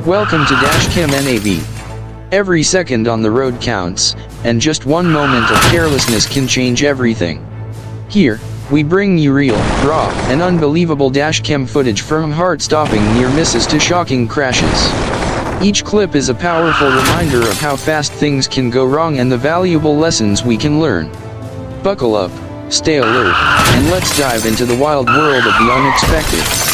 Welcome to Dashcam NAV. Every second on the road counts, and just one moment of carelessness can change everything. Here, we bring you real, raw, and unbelievable dashcam footage from heart-stopping near misses to shocking crashes. Each clip is a powerful reminder of how fast things can go wrong and the valuable lessons we can learn. Buckle up, stay alert, and let's dive into the wild world of the unexpected.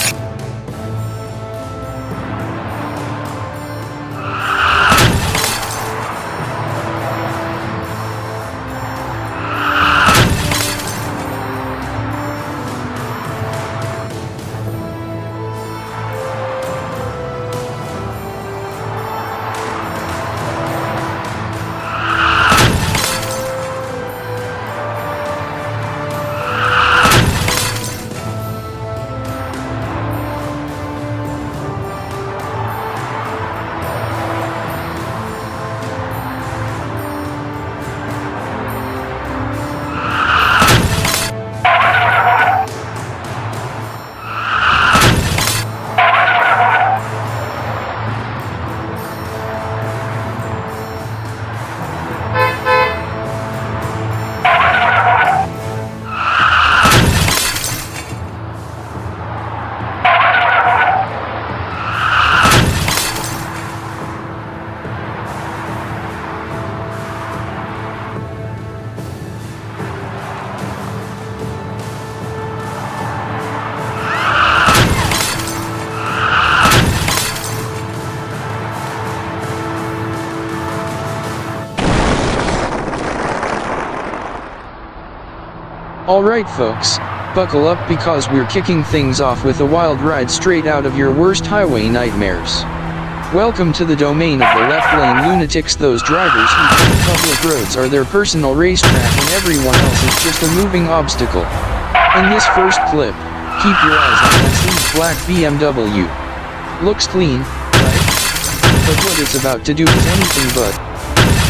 Alright folks, buckle up because we're kicking things off with a wild ride straight out of your worst highway nightmares. Welcome to the domain of the left lane lunatics, those drivers who think public roads are their personal racetrack and everyone else is just a moving obstacle. In this first clip, keep your eyes on that sleek black BMW. Looks clean, right? But what it's about to do is anything but.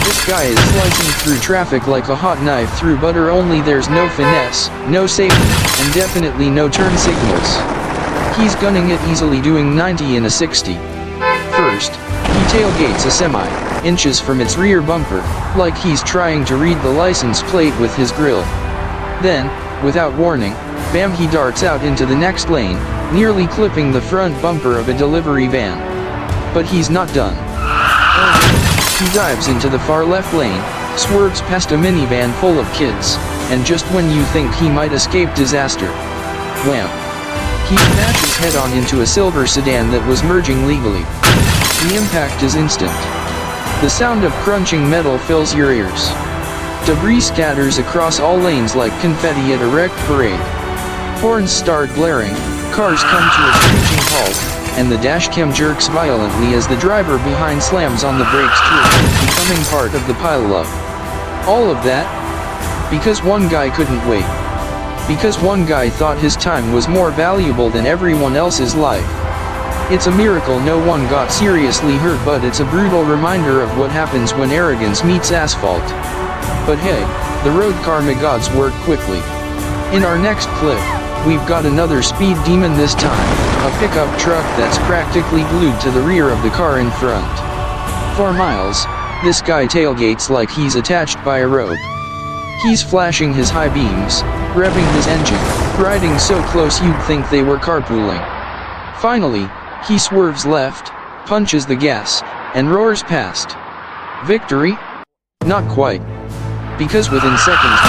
This guy is slicing through traffic like a hot knife through butter, only there's no finesse, no safety, and definitely no turn signals. He's gunning it easily, doing 90 in a 60. First, he tailgates a semi, inches from its rear bumper, like he's trying to read the license plate with his grill. Then, without warning, bam, he darts out into the next lane, nearly clipping the front bumper of a delivery van. But he's not done. He dives into the far left lane, swerves past a minivan full of kids, and just when you think he might escape disaster, wham! He smashes head-on into a silver sedan that was merging legally. The impact is instant. The sound of crunching metal fills your ears. Debris scatters across all lanes like confetti at a wrecked parade. Horns start blaring, cars come to a screeching halt, and the dashcam jerks violently as the driver behind slams on the brakes to avoid becoming part of the pileup. All of that? Because one guy couldn't wait. Because one guy thought his time was more valuable than everyone else's life. It's a miracle no one got seriously hurt, but it's a brutal reminder of what happens when arrogance meets asphalt. But hey, the road karma gods work quickly. In our next clip, we've got another speed demon, this time a pickup truck that's practically glued to the rear of the car in front. For miles, this guy tailgates like he's attached by a rope. He's flashing his high beams, revving his engine, riding so close you'd think they were carpooling. Finally, he swerves left, punches the gas, and roars past. Victory? Not quite. Because within seconds,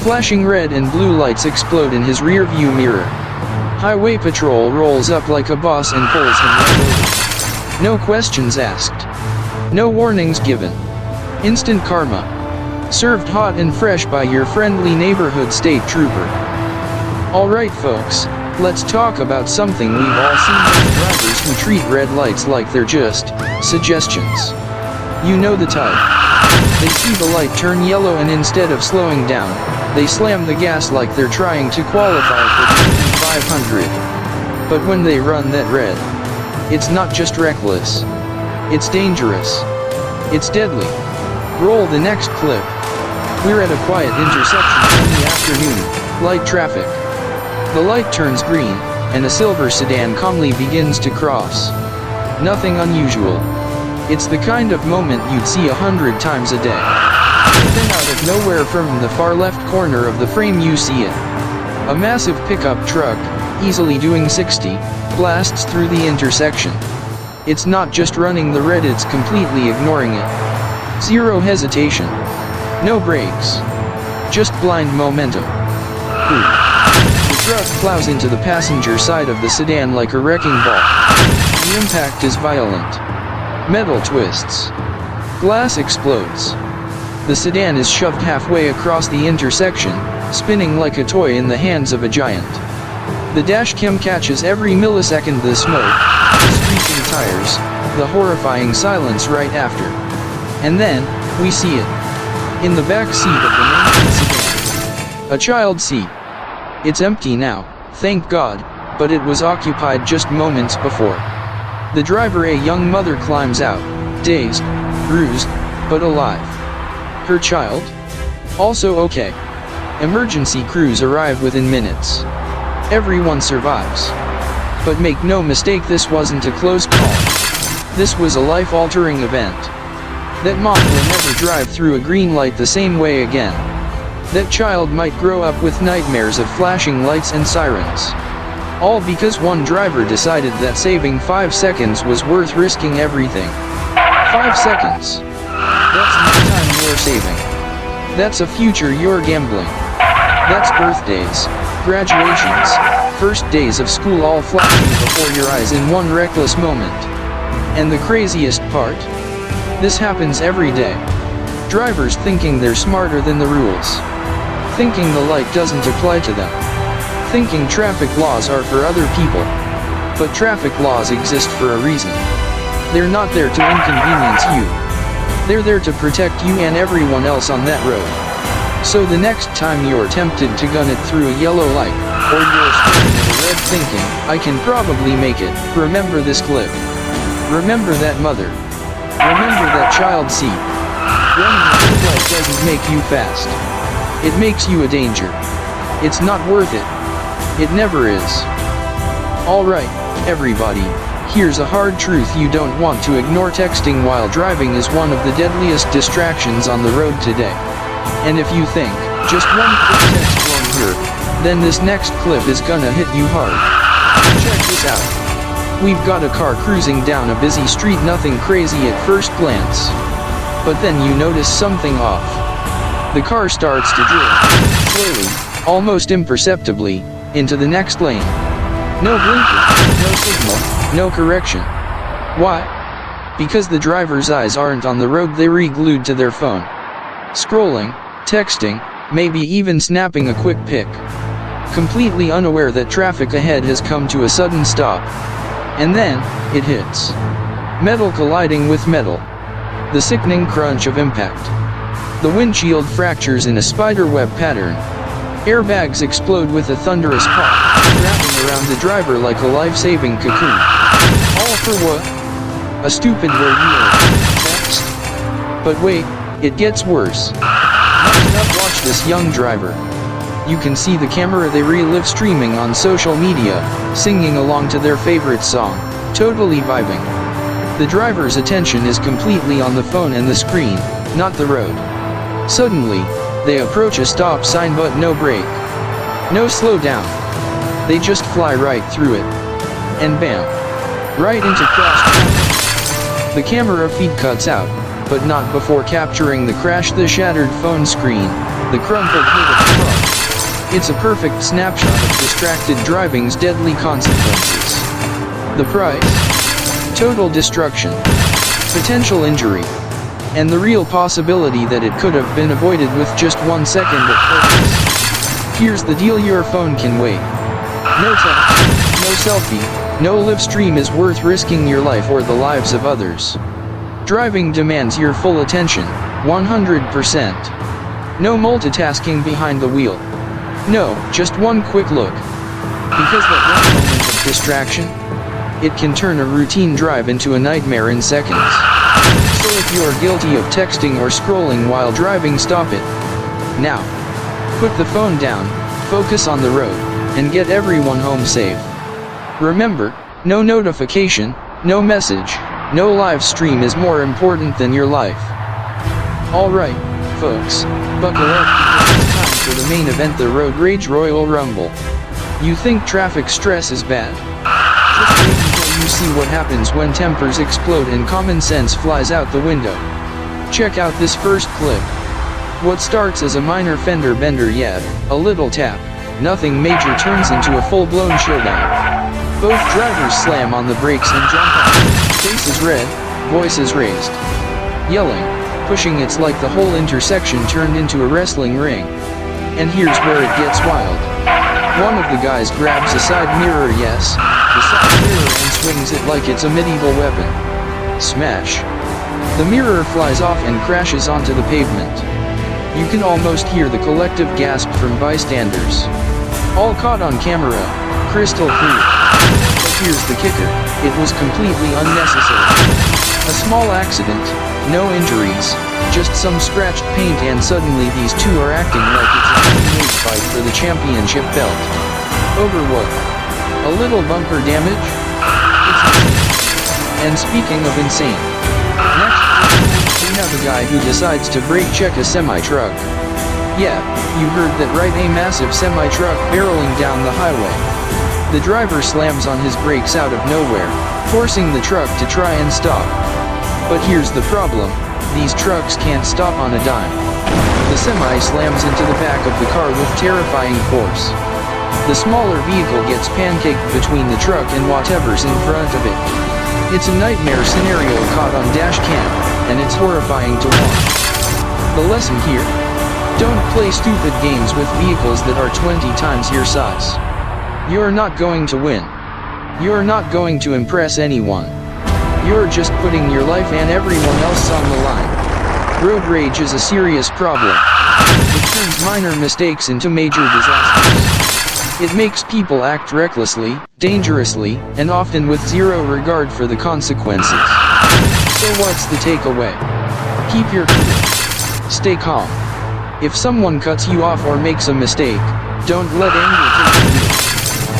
flashing red and blue lights explode in his rear view mirror. Highway patrol rolls up like a boss and pulls him right over. No questions asked. No warnings given. Instant karma. Served hot and fresh by your friendly neighborhood state trooper. Alright folks, let's talk about something we've all seen: those drivers who treat red lights like they're just suggestions. You know the type. They see the light turn yellow and instead of slowing down, they slam the gas like they're trying to qualify for the 500. But when they run that red, it's not just reckless. It's dangerous. It's deadly. Roll the next clip. We're at a quiet intersection in the afternoon, light traffic. The light turns green, and a silver sedan calmly begins to cross. Nothing unusual. It's the kind of moment you'd see 100 times a day. But then out of nowhere from the far left corner of the frame you see it. A massive pickup truck, easily doing 60, blasts through the intersection. It's not just running the red, it's completely ignoring it. Zero hesitation. No brakes. Just blind momentum. Boom. The truck plows into the passenger side of the sedan like a wrecking ball. The impact is violent. Metal twists. Glass explodes. The sedan is shoved halfway across the intersection, spinning like a toy in the hands of a giant. The dashcam catches every millisecond: the smoke, the screeching tires, the horrifying silence right after. And then, we see it. In the back seat of the main sedan. A child seat. It's empty now, thank God, but it was occupied just moments before. The driver, a young mother, climbs out, dazed, bruised, but alive. Her child? Also okay. Emergency crews arrive within minutes. Everyone survives. But make no mistake, this wasn't a close call. This was a life-altering event. That mom will never drive through a green light the same way again. That child might grow up with nightmares of flashing lights and sirens. All because one driver decided that saving 5 seconds was worth risking everything. 5 seconds. That's not time you're saving. That's a future you're gambling. That's birthdays, graduations, first days of school all flashing before your eyes in one reckless moment. And the craziest part? This happens every day. Drivers thinking they're smarter than the rules. Thinking the light doesn't apply to them. Thinking traffic laws are for other people. But traffic laws exist for a reason. They're not there to inconvenience you. They're there to protect you and everyone else on that road. So the next time you're tempted to gun it through a yellow light, or you're staring at a red thinking, I can probably make it, remember this clip. Remember that mother. Remember that child seat. Running a red light doesn't make you fast. It makes you a danger. It's not worth it. It never is. Alright, everybody, here's a hard truth you don't want to ignore. Texting while driving is one of the deadliest distractions on the road today. And if you think, just one quick text won't hurt, then this next clip is gonna hit you hard. Check this out. We've got a car cruising down a busy street, nothing crazy at first glance. But then you notice something off. The car starts to drift, slowly, almost imperceptibly, into the next lane. No blinker, no signal, no correction. Why? Because the driver's eyes aren't on the road, they're re-glued to their phone. Scrolling, texting, maybe even snapping a quick pic. Completely unaware that traffic ahead has come to a sudden stop. And then, it hits. Metal colliding with metal. The sickening crunch of impact. The windshield fractures in a spiderweb pattern. Airbags explode with a thunderous pop, wrapping around the driver like a life-saving cocoon. All for what? A stupid word text? But wait, it gets worse. Next up, watch this young driver. You can see the camera they relive streaming on social media, singing along to their favorite song, totally vibing. The driver's attention is completely on the phone and the screen, not the road. Suddenly, they approach a stop sign but no brake. No slow down. They just fly right through it. And bam! Right into cross traffic. The camera feed cuts out, but not before capturing the crash, the shattered phone screen, the crumpled hood of the car. It's a perfect snapshot of distracted driving's deadly consequences. The price? Total destruction. Potential injury. And the real possibility that it could have been avoided with just 1 second of focus. Here's the deal: your phone can wait. No text, no selfie, no live stream is worth risking your life or the lives of others. Driving demands your full attention, 100%. No multitasking behind the wheel. No, just one quick look. Because that one moment of distraction, it can turn a routine drive into a nightmare in seconds. So if you're guilty of texting or scrolling while driving, stop it. Now. Put the phone down, focus on the road, and get everyone home safe. Remember, no notification, No message, no live stream is more important than your life. Alright, folks, buckle up because it's time for the main event, the Road Rage Royal Rumble. You think traffic stress is bad? Just wait until you see what happens when tempers explode and common sense flies out the window. Check out this first clip. What starts as a minor fender bender, a little tap, nothing major, turns into a full-blown showdown. Both drivers slam on the brakes and jump out. Faces red, voices raised. Yelling, pushing, it's like the whole intersection turned into a wrestling ring. And here's where it gets wild. One of the guys grabs a side mirror, the side mirror, and swings it like it's a medieval weapon. Smash. The mirror flies off and crashes onto the pavement. You can almost hear the collective gasp from bystanders. All caught on camera, crystal clear. But here's the kicker, it was completely unnecessary. A small accident, no injuries, just some scratched paint, and suddenly these two are acting like it's a heavyweight fight for the championship belt. Over what? A little bumper damage? It's insane. And speaking of insane, next we have a guy who decides to brake check a semi-truck. Yeah, you heard that right, a massive semi-truck barreling down the highway. The driver slams on his brakes out of nowhere, forcing the truck to try and stop. But here's the problem, these trucks can't stop on a dime. The semi slams into the back of the car with terrifying force. The smaller vehicle gets pancaked between the truck and whatever's in front of it. It's a nightmare scenario caught on Dashcam, and it's horrifying to watch. The lesson here? Don't play stupid games with vehicles that are 20 times your size. You're not going to win. You're not going to impress anyone. You're just putting your life and everyone else on the line. Road rage is a serious problem. It turns minor mistakes into major disasters. It makes people act recklessly, dangerously, and often with zero regard for the consequences. So what's the takeaway? Keep your cool. Stay calm. If someone cuts you off or makes a mistake, don't let anger take the wheel.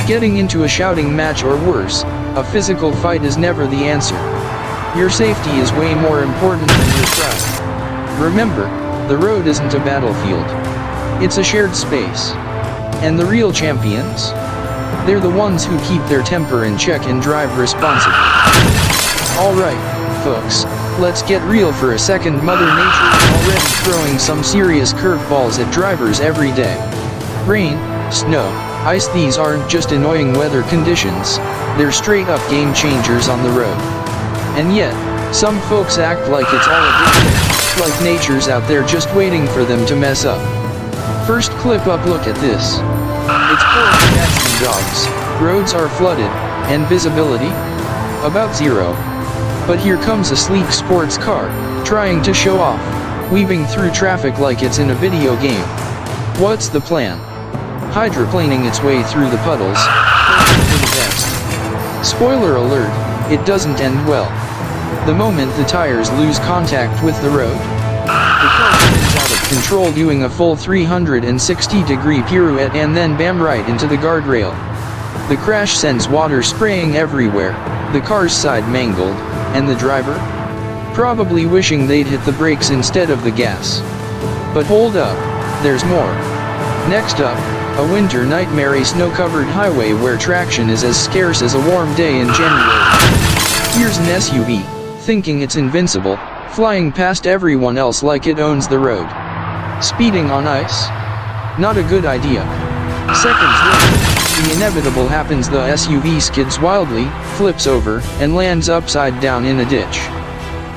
Getting into a shouting match or worse, a physical fight is never the answer. Your safety is way more important than your pride. Remember, the road isn't a battlefield. It's a shared space. And the real champions? They're the ones who keep their temper in check and drive responsibly. Alright, folks, let's get real for a second. Mother Nature is already throwing some serious curveballs at drivers every day. Rain, snow, ice, these aren't just annoying weather conditions, they're straight up game changers on the road. And yet, some folks act like it's all a big deal, like nature's out there just waiting for them to mess up. First clip up, look at this. It's full of cats and dogs, roads are flooded, and visibility? About zero. But here comes a sleek sports car, trying to show off, weaving through traffic like it's in a video game. What's the plan? Hydroplaning its way through the puddles, hoping for the best. Spoiler alert, it doesn't end well. The moment the tires lose contact with the road, the car spins out of control, doing a full 360-degree pirouette and then bam right into the guardrail. The crash sends water spraying everywhere, the car's side mangled, and the driver? Probably wishing they'd hit the brakes instead of the gas. But hold up, there's more. Next up, a winter nightmare, a snow-covered highway where traction is as scarce as a warm day in January. Here's an SUV, thinking it's invincible, flying past everyone else like it owns the road. Speeding on ice? Not a good idea. Seconds later, the inevitable happens, the SUV skids wildly, flips over, and lands upside down in a ditch.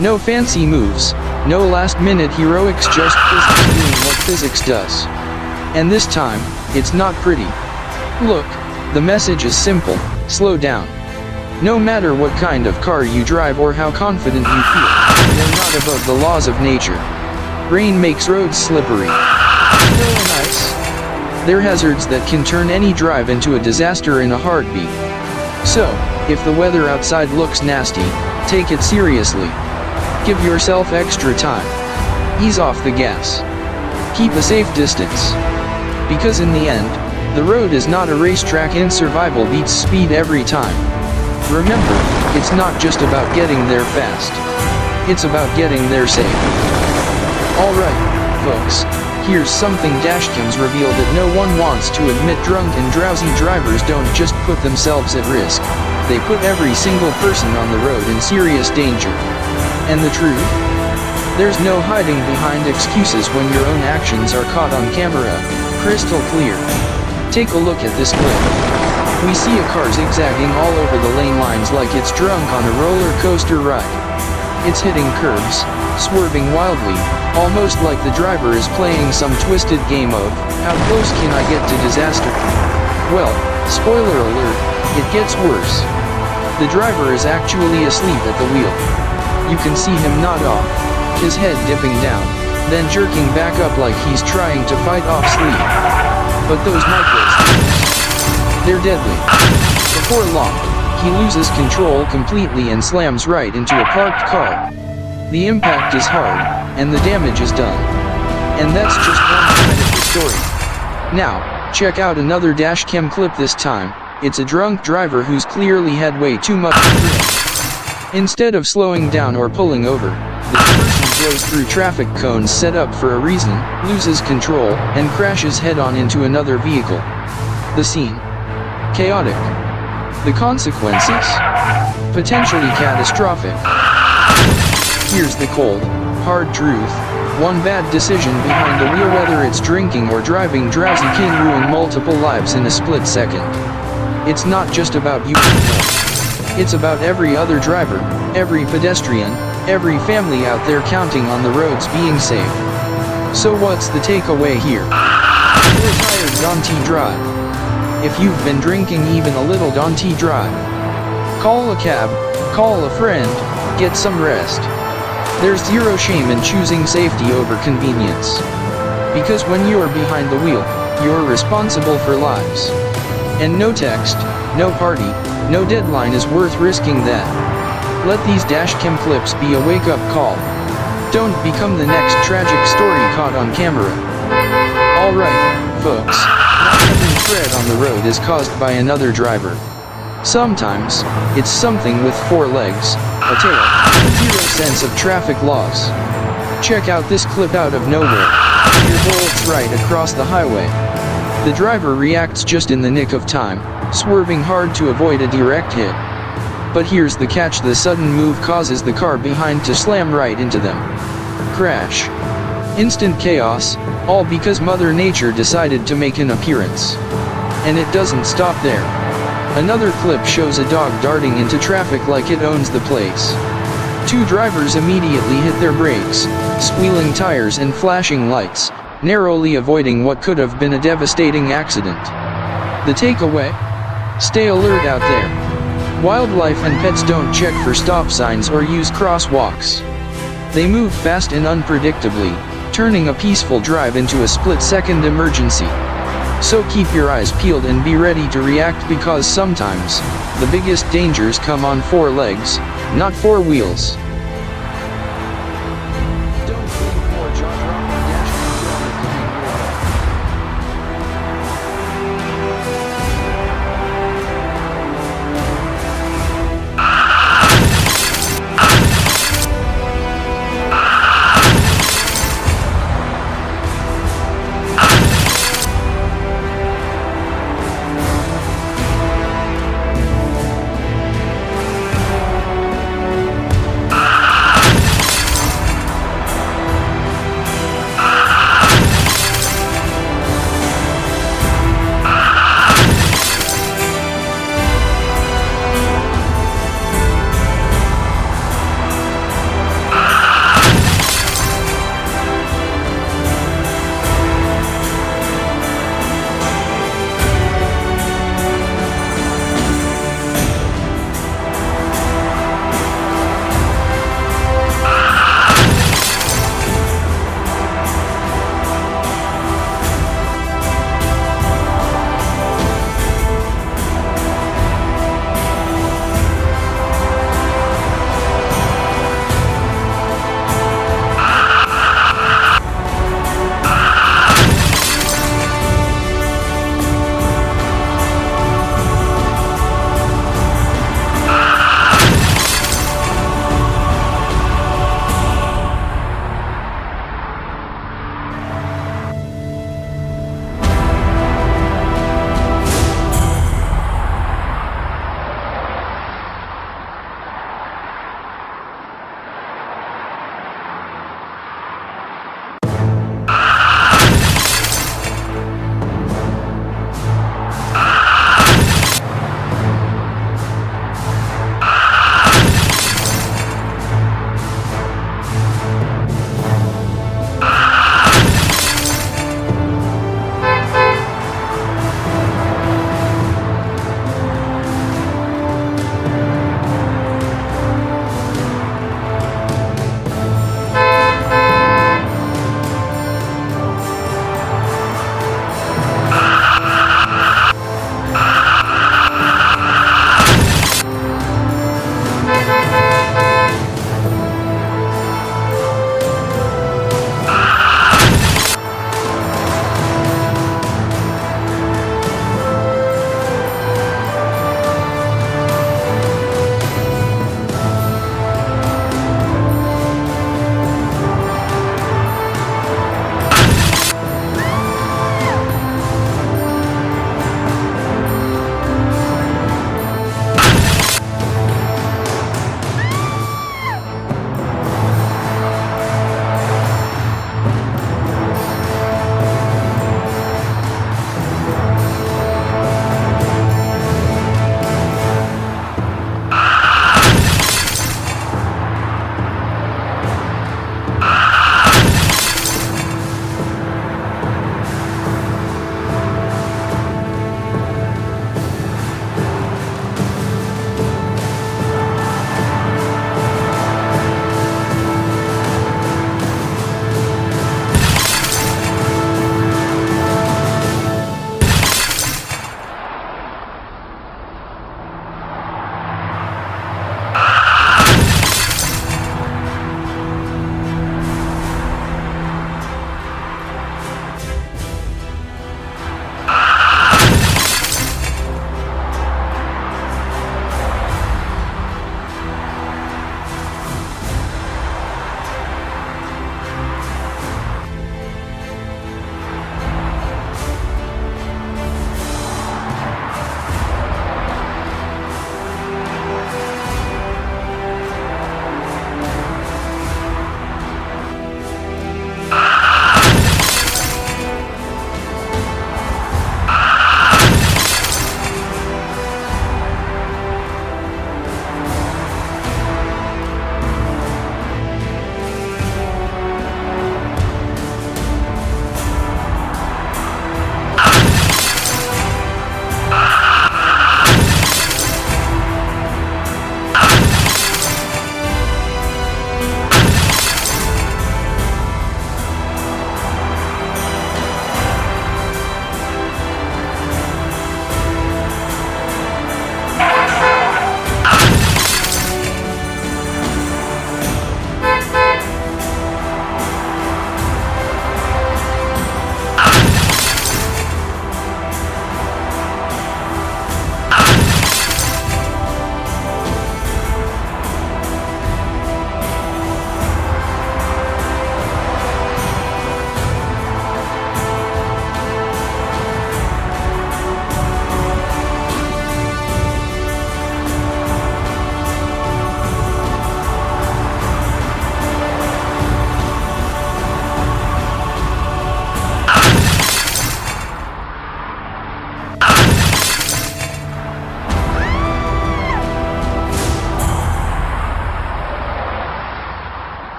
No fancy moves, no last-minute heroics, just physics doing what physics does. And this time, it's not pretty. Look, the message is simple, slow down. No matter what kind of car you drive or how confident you feel, you're not above the laws of nature. Rain makes roads slippery. Snow and ice. They're hazards that can turn any drive into a disaster in a heartbeat. So, if the weather outside looks nasty, take it seriously. Give yourself extra time. Ease off the gas. Keep a safe distance. Because in the end, the road is not a racetrack and survival beats speed every time. Remember, it's not just about getting there fast. It's about getting there safe. Alright, folks, here's something dashcams reveal that no one wants to admit. Drunk and drowsy drivers don't just put themselves at risk, they put every single person on the road in serious danger. And the truth? There's no hiding behind excuses when your own actions are caught on camera, crystal clear. Take a look at this clip. We see a car zigzagging all over the lane lines like it's drunk on a roller coaster ride. It's hitting curbs, swerving wildly, almost like the driver is playing some twisted game of, how close can I get to disaster? Well, spoiler alert, it gets worse. The driver is actually asleep at the wheel. You can see him nod off, his head dipping down, then jerking back up like he's trying to fight off sleep. But those micros, they're deadly. Before long, he loses control completely and slams right into a parked car. The impact is hard, and the damage is done. And that's just one side of the story. Now, check out another dashcam clip. This time, it's a drunk driver who's clearly had way too much to drink. Instead of slowing down or pulling over, this person blows through traffic cones set up for a reason, loses control, and crashes head-on into another vehicle. The scene: chaotic. The consequences? Potentially catastrophic. Here's the cold, hard truth. One bad decision behind the wheel, whether it's drinking or driving drowsy, can ruin multiple lives in a split second. It's not just about you anymore. It's about every other driver, every pedestrian, every family out there counting on the roads being safe. So what's the takeaway here? You're tired, don't drive. If you've been drinking even a little, don't drive. Call a cab, call a friend, get some rest. There's zero shame in choosing safety over convenience. Because when you're behind the wheel, you're responsible for lives. And no text, no party, no deadline is worth risking that. Let these dashcam clips be a wake-up call. Don't become the next tragic story caught on camera. Alright, folks. Not every threat on the road is caused by another driver. Sometimes, it's something with four legs, a tail, and zero sense of traffic laws. Check out this clip out of nowhere. Your bolts right across the highway. The driver reacts just in the nick of time, swerving hard to avoid a direct hit. But here's the catch: the sudden move causes the car behind to slam right into them. Crash. Instant chaos, all because Mother Nature decided to make an appearance. And it doesn't stop there. Another clip shows a dog darting into traffic like it owns the place. Two drivers immediately hit their brakes, squealing tires and flashing lights, narrowly avoiding what could have been a devastating accident. The takeaway? Stay alert out there. Wildlife and pets don't check for stop signs or use crosswalks. They move fast and unpredictably, turning a peaceful drive into a split-second emergency. So keep your eyes peeled and be ready to react, because sometimes, the biggest dangers come on four legs, not four wheels.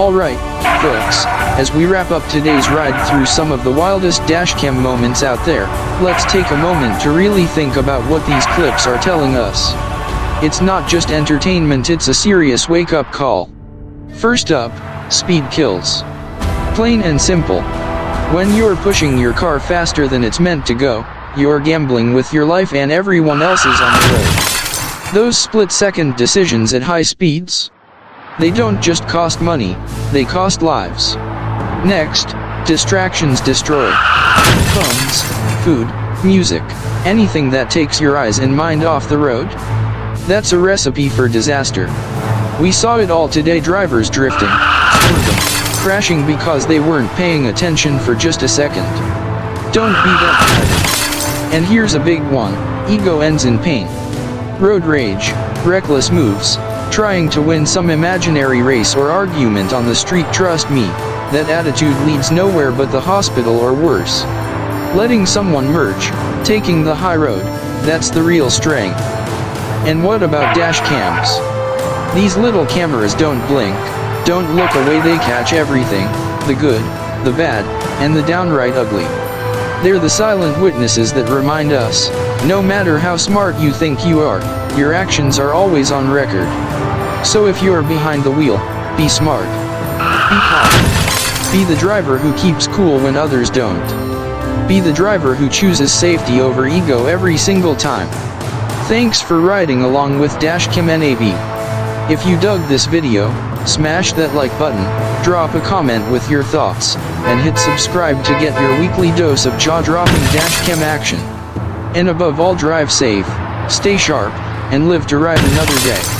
Alright, folks, as we wrap up today's ride through some of the wildest dashcam moments out there, let's take a moment to really think about what these clips are telling us. It's not just entertainment, it's a serious wake-up call. First up, speed kills. Plain and simple. When you're pushing your car faster than it's meant to go, you're gambling with your life and everyone else's on the road. Those split-second decisions at high speeds? They don't just cost money, they cost lives. Next, distractions destroy. Phones, food, music, anything that takes your eyes and mind off the road? That's a recipe for disaster. We saw it all today, drivers drifting, swerving, crashing because they weren't paying attention for just a second. Don't be that driver. And here's a big one, ego ends in pain. Road rage, reckless moves, trying to win some imaginary race or argument on the street. Trust me, that attitude leads nowhere but the hospital or worse. Letting someone merge, taking the high road, that's the real strength. And what about dash cams? These little cameras don't blink, don't look away, they catch everything, the good, the bad, and the downright ugly. They're the silent witnesses that remind us, no matter how smart you think you are, your actions are always on record. So if you're behind the wheel, be smart. Be calm. Be the driver who keeps cool when others don't. Be the driver who chooses safety over ego every single time. Thanks for riding along with Dashcam NAB. If you dug this video, smash that like button, drop a comment with your thoughts, and hit subscribe to get your weekly dose of jaw-dropping dashcam action. And above all, drive safe, stay sharp, and live to ride another day.